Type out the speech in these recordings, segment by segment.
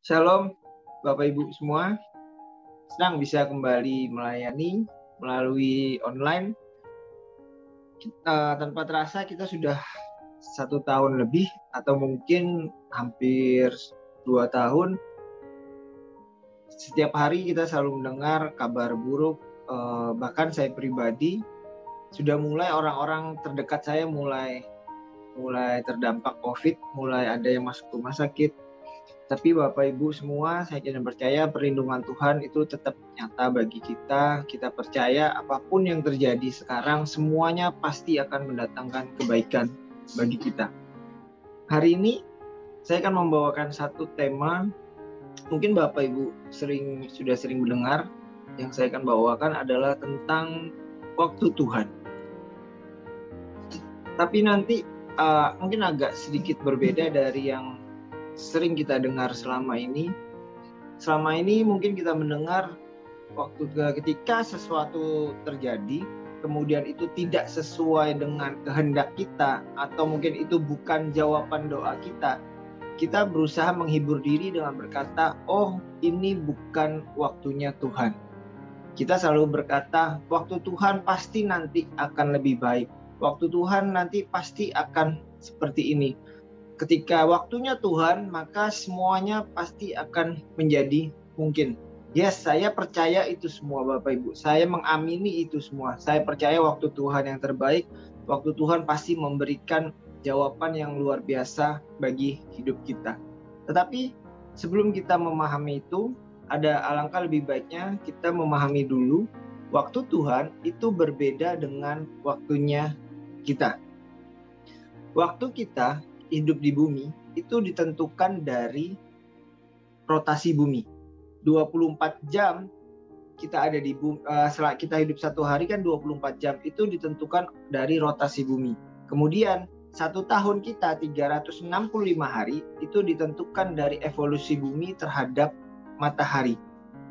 Shalom Bapak Ibu semua, senang bisa kembali melayani melalui online. Tanpa terasa kita sudah 1 tahun lebih atau mungkin hampir 2 tahun. Setiap hari kita selalu mendengar kabar buruk, bahkan saya pribadi sudah mulai orang-orang terdekat saya mulai terdampak COVID, mulai ada yang masuk rumah sakit. Tapi Bapak Ibu semua, saya ingin percaya perlindungan Tuhan itu tetap nyata bagi kita. Kita percaya apapun yang terjadi sekarang, semuanya pasti akan mendatangkan kebaikan bagi kita. Hari ini saya akan membawakan satu tema, mungkin Bapak Ibu sudah sering mendengar. Yang saya akan bawakan adalah tentang waktu Tuhan. Tapi nanti mungkin agak sedikit berbeda dari yang sering kita dengar selama ini. Selama ini mungkin kita mendengar ketika sesuatu terjadi, kemudian itu tidak sesuai dengan kehendak kita, atau mungkin itu bukan jawaban doa kita, kita berusaha menghibur diri dengan berkata, oh ini bukan waktunya Tuhan. Kita selalu berkata, waktu Tuhan pasti nanti akan lebih baik. Waktu Tuhan nanti pasti akan seperti ini. Ketika waktunya Tuhan, maka semuanya pasti akan menjadi mungkin. Yes, saya percaya itu semua Bapak Ibu. Saya mengamini itu semua. Saya percaya waktu Tuhan yang terbaik. Waktu Tuhan pasti memberikan jawaban yang luar biasa bagi hidup kita. Tetapi sebelum kita memahami itu, ada alangkah lebih baiknya kita memahami dulu waktu Tuhan itu berbeda dengan waktunya kita. Waktu kita hidup di bumi itu ditentukan dari rotasi bumi. 24 jam kita ada di bumi, setelah kita hidup 1 hari kan 24 jam itu ditentukan dari rotasi bumi. Kemudian 1 tahun kita 365 hari itu ditentukan dari evolusi bumi terhadap matahari.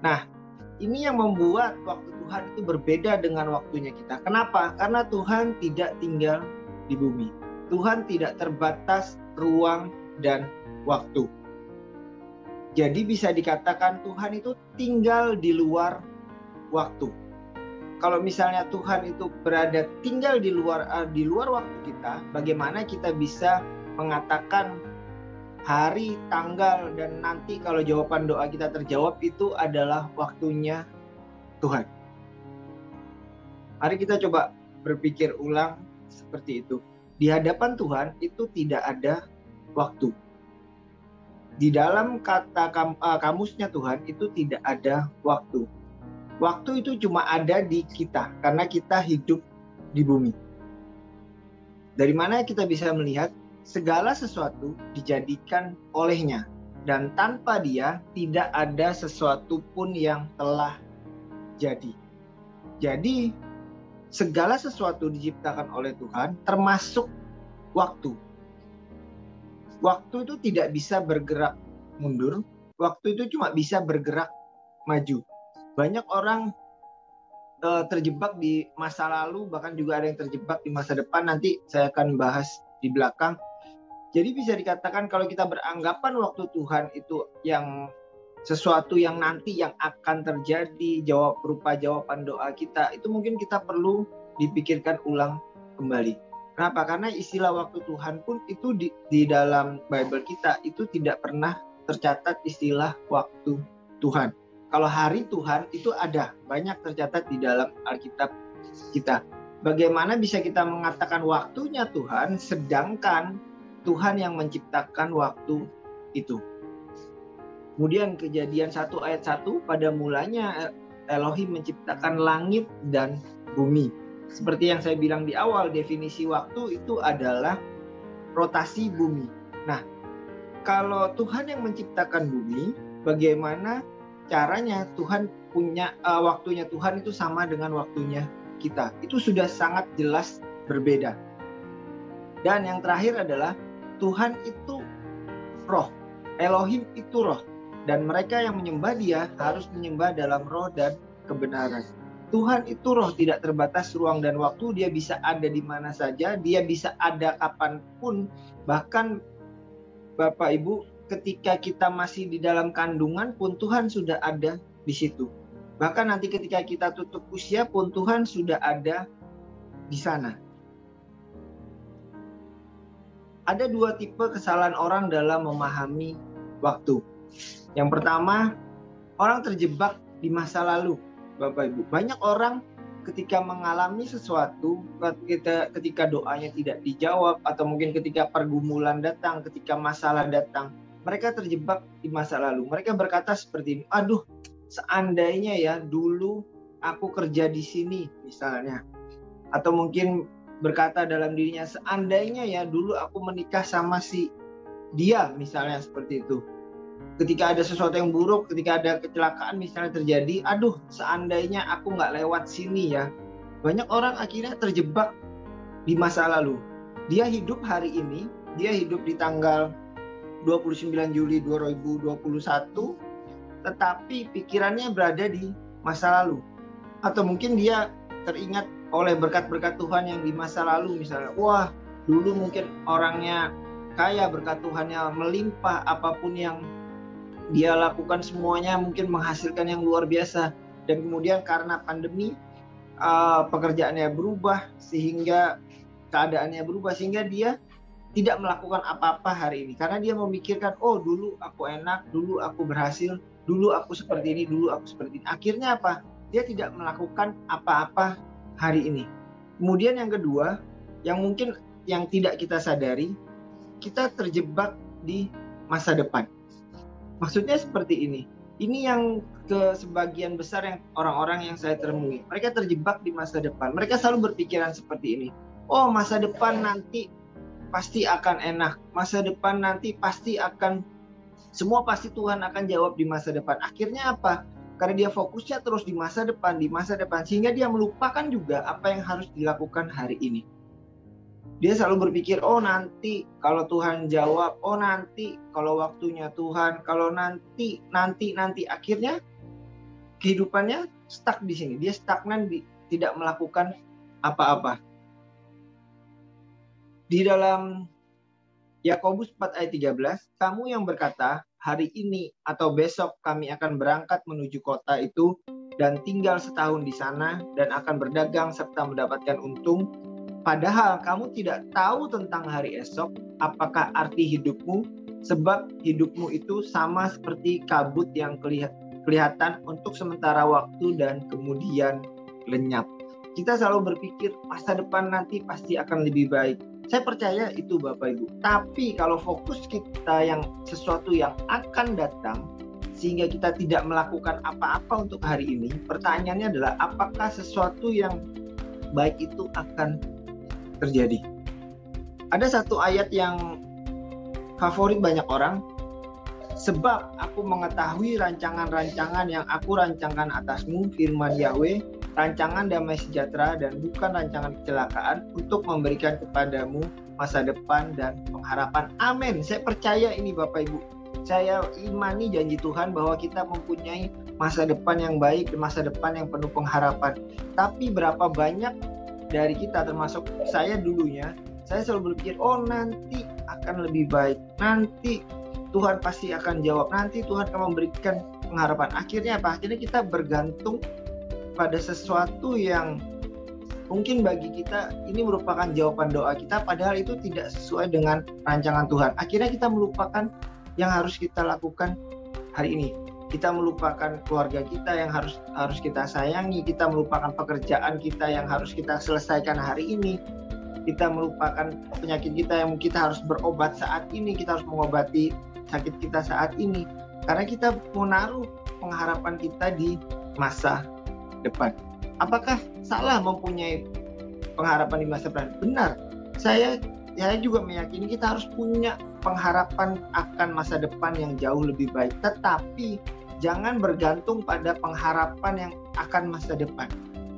Nah, ini yang membuat waktu Tuhan itu berbeda dengan waktunya kita. Kenapa? Karena Tuhan tidak tinggal di bumi. Tuhan tidak terbatas ruang dan waktu. Jadi bisa dikatakan Tuhan itu tinggal di luar waktu. Kalau misalnya Tuhan itu tinggal di luar waktu kita, bagaimana kita bisa mengatakan hari, tanggal, dan nanti kalau jawaban doa kita terjawab itu adalah waktunya Tuhan. Mari kita coba berpikir ulang seperti itu. Di hadapan Tuhan itu tidak ada waktu. Di dalam kata kamusnya Tuhan itu tidak ada waktu. Waktu itu cuma ada di kita karena kita hidup di bumi. Dari mana kita bisa melihat segala sesuatu dijadikan olehnya, dan tanpa dia tidak ada sesuatu pun yang telah jadi. Jadi segala sesuatu diciptakan oleh Tuhan, termasuk waktu. Waktu itu tidak bisa bergerak mundur, waktu itu cuma bisa bergerak maju. Banyak orang terjebak di masa lalu, bahkan juga ada yang terjebak di masa depan. Nanti saya akan bahas di belakang. Jadi bisa dikatakan kalau kita beranggapan waktu Tuhan itu yang sesuatu yang nanti yang akan terjadi, berupa jawaban doa kita, itu mungkin kita perlu dipikirkan ulang kembali. Kenapa? Karena istilah waktu Tuhan pun itu di dalam Bible kita itu tidak pernah tercatat istilah waktu Tuhan. Kalau hari Tuhan itu ada, banyak tercatat di dalam Alkitab kita. Bagaimana bisa kita mengatakan waktunya Tuhan, sedangkan Tuhan yang menciptakan waktu itu? Kemudian Kejadian 1 ayat 1, pada mulanya Elohim menciptakan langit dan bumi. Seperti yang saya bilang di awal, definisi waktu itu adalah rotasi bumi. Nah, kalau Tuhan yang menciptakan bumi, bagaimana caranya Tuhan punya waktunya Tuhan itu sama dengan waktunya kita? Itu sudah sangat jelas berbeda. Dan yang terakhir adalah Tuhan itu roh. Elohim itu roh. Dan mereka yang menyembah dia harus menyembah dalam roh dan kebenaran. Tuhan itu roh, tidak terbatas ruang dan waktu. Dia bisa ada di mana saja. Dia bisa ada kapanpun. Bahkan Bapak Ibu, ketika kita masih di dalam kandungan pun Tuhan sudah ada di situ. Bahkan nanti ketika kita tutup usia pun Tuhan sudah ada di sana. Ada dua tipe kesalahan orang dalam memahami waktu. Yang pertama, orang terjebak di masa lalu, Bapak Ibu. Banyak orang ketika mengalami sesuatu, ketika doanya tidak dijawab, atau mungkin ketika pergumulan datang, ketika masalah datang, mereka terjebak di masa lalu. Mereka berkata seperti ini, aduh, seandainya ya dulu aku kerja di sini misalnya. Atau mungkin berkata dalam dirinya, seandainya ya dulu aku menikah sama si dia misalnya, seperti itu. Ketika ada sesuatu yang buruk, ketika ada kecelakaan misalnya terjadi, aduh seandainya aku nggak lewat sini ya. Banyak orang akhirnya terjebak di masa lalu. Dia hidup hari ini, dia hidup di tanggal 29 Juli 2021, tetapi pikirannya berada di masa lalu. Atau mungkin dia teringat oleh berkat-berkat Tuhan yang di masa lalu misalnya, wah dulu mungkin orangnya kaya, berkat Tuhannya melimpah, apapun yang dia lakukan semuanya mungkin menghasilkan yang luar biasa, dan kemudian karena pandemi pekerjaannya berubah, sehingga keadaannya berubah, sehingga dia tidak melakukan apa-apa hari ini karena dia memikirkan, oh dulu aku enak, dulu aku berhasil, dulu aku seperti ini, dulu aku seperti ini. Akhirnya apa? Dia tidak melakukan apa-apa hari ini. Kemudian yang kedua, yang mungkin yang tidak kita sadari, kita terjebak di masa depan. Maksudnya seperti ini. Ini yang ke sebagian besar yang orang-orang yang saya temui. Mereka terjebak di masa depan. Mereka selalu berpikiran seperti ini. Oh, masa depan nanti pasti akan enak. Masa depan nanti pasti akan, semua pasti Tuhan akan jawab di masa depan. Akhirnya apa? Karena dia fokusnya terus di masa depan, sehingga dia melupakan juga apa yang harus dilakukan hari ini. Dia selalu berpikir, oh nanti kalau Tuhan jawab, oh nanti kalau waktunya Tuhan, kalau nanti. Akhirnya kehidupannya stuck di sini. Dia stagnan, tidak melakukan apa-apa. Di dalam Yakobus 4 ayat 13, kamu yang berkata, hari ini atau besok kami akan berangkat menuju kota itu dan tinggal setahun di sana dan akan berdagang serta mendapatkan untung. Padahal kamu tidak tahu tentang hari esok, apakah arti hidupmu, sebab hidupmu itu sama seperti kabut yang kelihatan untuk sementara waktu dan kemudian lenyap. Kita selalu berpikir masa depan nanti pasti akan lebih baik. Saya percaya itu Bapak Ibu. Tapi kalau fokus kita yang sesuatu yang akan datang, sehingga kita tidak melakukan apa-apa untuk hari ini, pertanyaannya adalah apakah sesuatu yang baik itu akan terjadi. Ada satu ayat yang favorit banyak orang, sebab aku mengetahui rancangan-rancangan yang aku rancangkan atasmu, firman Yahweh, rancangan damai sejahtera dan bukan rancangan kecelakaan, untuk memberikan kepadamu masa depan dan pengharapan. Amin. Saya percaya ini Bapak Ibu. Saya imani janji Tuhan bahwa kita mempunyai masa depan yang baik, masa depan yang penuh pengharapan. Tapi berapa banyak dari kita, termasuk saya dulunya, saya selalu berpikir, oh nanti akan lebih baik, nanti Tuhan pasti akan jawab, nanti Tuhan akan memberikan pengharapan. Akhirnya apa? Akhirnya kita bergantung pada sesuatu yang mungkin bagi kita ini merupakan jawaban doa kita, padahal itu tidak sesuai dengan rancangan Tuhan. Akhirnya kita melupakan yang harus kita lakukan hari ini. Kita melupakan keluarga kita yang harus kita sayangi, kita melupakan pekerjaan kita yang harus kita selesaikan hari ini, kita melupakan penyakit kita yang kita harus berobat saat ini, kita harus mengobati sakit kita saat ini, karena kita menaruh pengharapan kita di masa depan. Apakah salah mempunyai pengharapan di masa depan? Benar. Saya juga meyakini kita harus punya pengharapan akan masa depan yang jauh lebih baik, tetapi jangan bergantung pada pengharapan yang akan masa depan,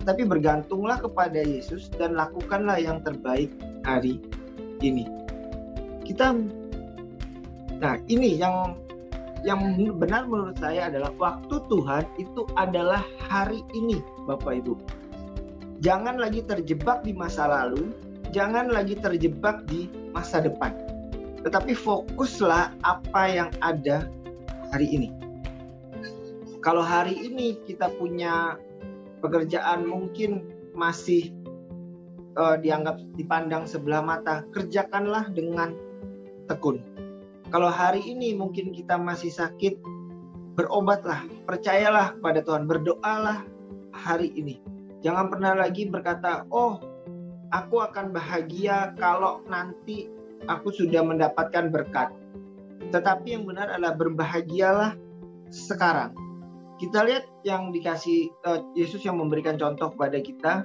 tapi bergantunglah kepada Yesus dan lakukanlah yang terbaik hari ini. Nah ini yang benar menurut saya adalah waktu Tuhan itu adalah hari ini Bapak Ibu. Jangan lagi terjebak di masa lalu, jangan lagi terjebak di masa depan. tetapi fokuslah apa yang ada hari ini. Kalau hari ini kita punya pekerjaan mungkin masih dianggap dipandang sebelah mata, kerjakanlah dengan tekun. Kalau hari ini mungkin kita masih sakit, berobatlah, percayalah pada Tuhan, berdoalah hari ini. Jangan pernah lagi berkata, oh aku akan bahagia kalau nanti aku sudah mendapatkan berkat. Tetapi yang benar adalah berbahagialah sekarang. Kita lihat yang dikasih Yesus yang memberikan contoh kepada kita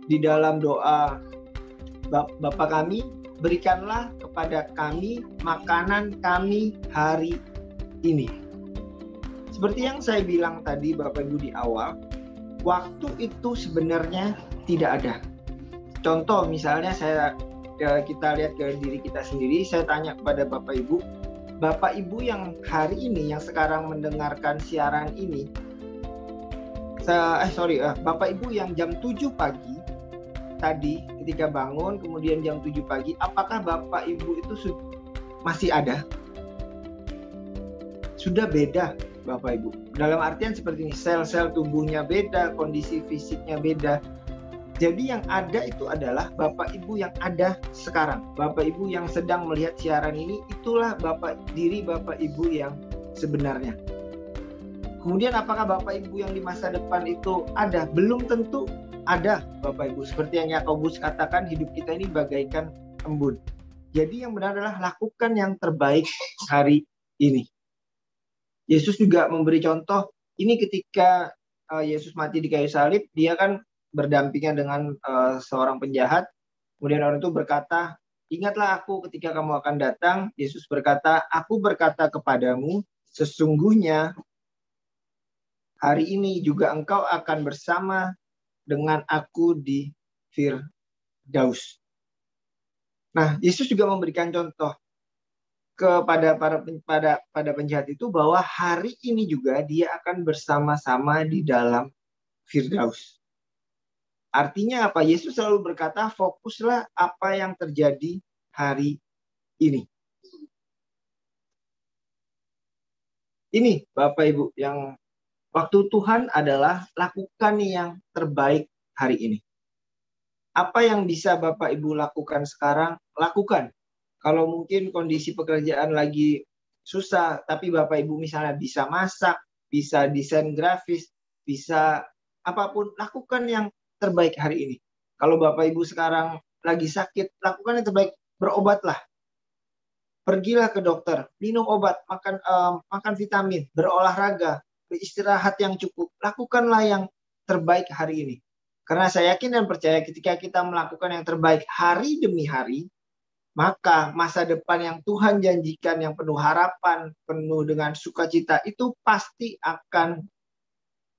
di dalam doa Bapa kami, berikanlah kepada kami makanan kami hari ini. Seperti yang saya bilang tadi Bapak Ibu di awal, waktu itu sebenarnya tidak ada. Contoh misalnya kita lihat ke diri kita sendiri, saya tanya kepada Bapak Ibu yang hari ini, yang sekarang mendengarkan siaran ini, Bapak Ibu yang jam 7 pagi tadi ketika bangun, kemudian jam 7 pagi, apakah Bapak Ibu itu masih ada? Sudah beda Bapak Ibu. Dalam artian seperti ini, sel-sel tubuhnya beda, kondisi fisiknya beda. Jadi yang ada itu adalah Bapak Ibu yang ada sekarang. Bapak Ibu yang sedang melihat siaran ini, itulah diri Bapak Ibu yang sebenarnya. Kemudian apakah Bapak Ibu yang di masa depan itu ada? Belum tentu ada Bapak Ibu. Seperti yang Yakobus katakan, hidup kita ini bagaikan embun. Jadi yang benar adalah lakukan yang terbaik hari ini. Yesus juga memberi contoh, ini ketika Yesus mati di kayu salib, dia kan berdampingan dengan seorang penjahat. Kemudian orang itu berkata, ingatlah aku ketika kamu akan datang. Yesus berkata, aku berkata kepadamu, sesungguhnya hari ini juga engkau akan bersama dengan aku di Firdaus. Nah, Yesus juga memberikan contoh kepada pada penjahat itu bahwa hari ini juga dia akan bersama-sama di dalam Firdaus. Artinya apa? Yesus selalu berkata, fokuslah apa yang terjadi hari ini. Ini Bapak Ibu, yang waktu Tuhan adalah lakukan yang terbaik hari ini. Apa yang bisa Bapak Ibu lakukan sekarang, lakukan. Kalau mungkin kondisi pekerjaan lagi susah, tapi Bapak Ibu misalnya bisa masak, bisa desain grafis, bisa apapun, lakukan yang terbaik hari ini. Kalau Bapak Ibu sekarang lagi sakit, lakukan yang terbaik, berobatlah. Pergilah ke dokter, minum obat, makan vitamin, berolahraga, beristirahat yang cukup. Lakukanlah yang terbaik hari ini. Karena saya yakin dan percaya ketika kita melakukan yang terbaik hari demi hari, maka masa depan yang Tuhan janjikan, yang penuh harapan, penuh dengan sukacita, itu pasti akan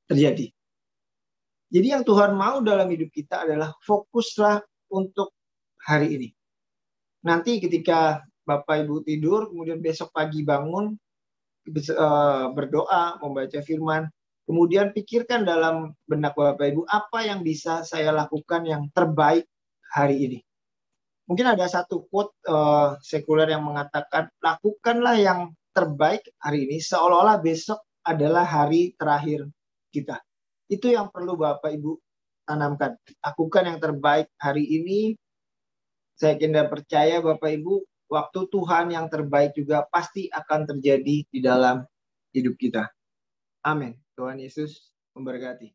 terjadi. Jadi yang Tuhan mau dalam hidup kita adalah fokuslah untuk hari ini. Nanti ketika Bapak Ibu tidur, kemudian besok pagi bangun, berdoa, membaca firman, kemudian pikirkan dalam benak Bapak Ibu, apa yang bisa saya lakukan yang terbaik hari ini. Mungkin ada satu quote sekuler yang mengatakan, lakukanlah yang terbaik hari ini, seolah-olah besok adalah hari terakhir kita. Itu yang perlu Bapak Ibu tanamkan. Lakukan yang terbaik hari ini. Saya yakin dan percaya Bapak Ibu, waktu Tuhan yang terbaik juga pasti akan terjadi di dalam hidup kita. Amin. Tuhan Yesus memberkati.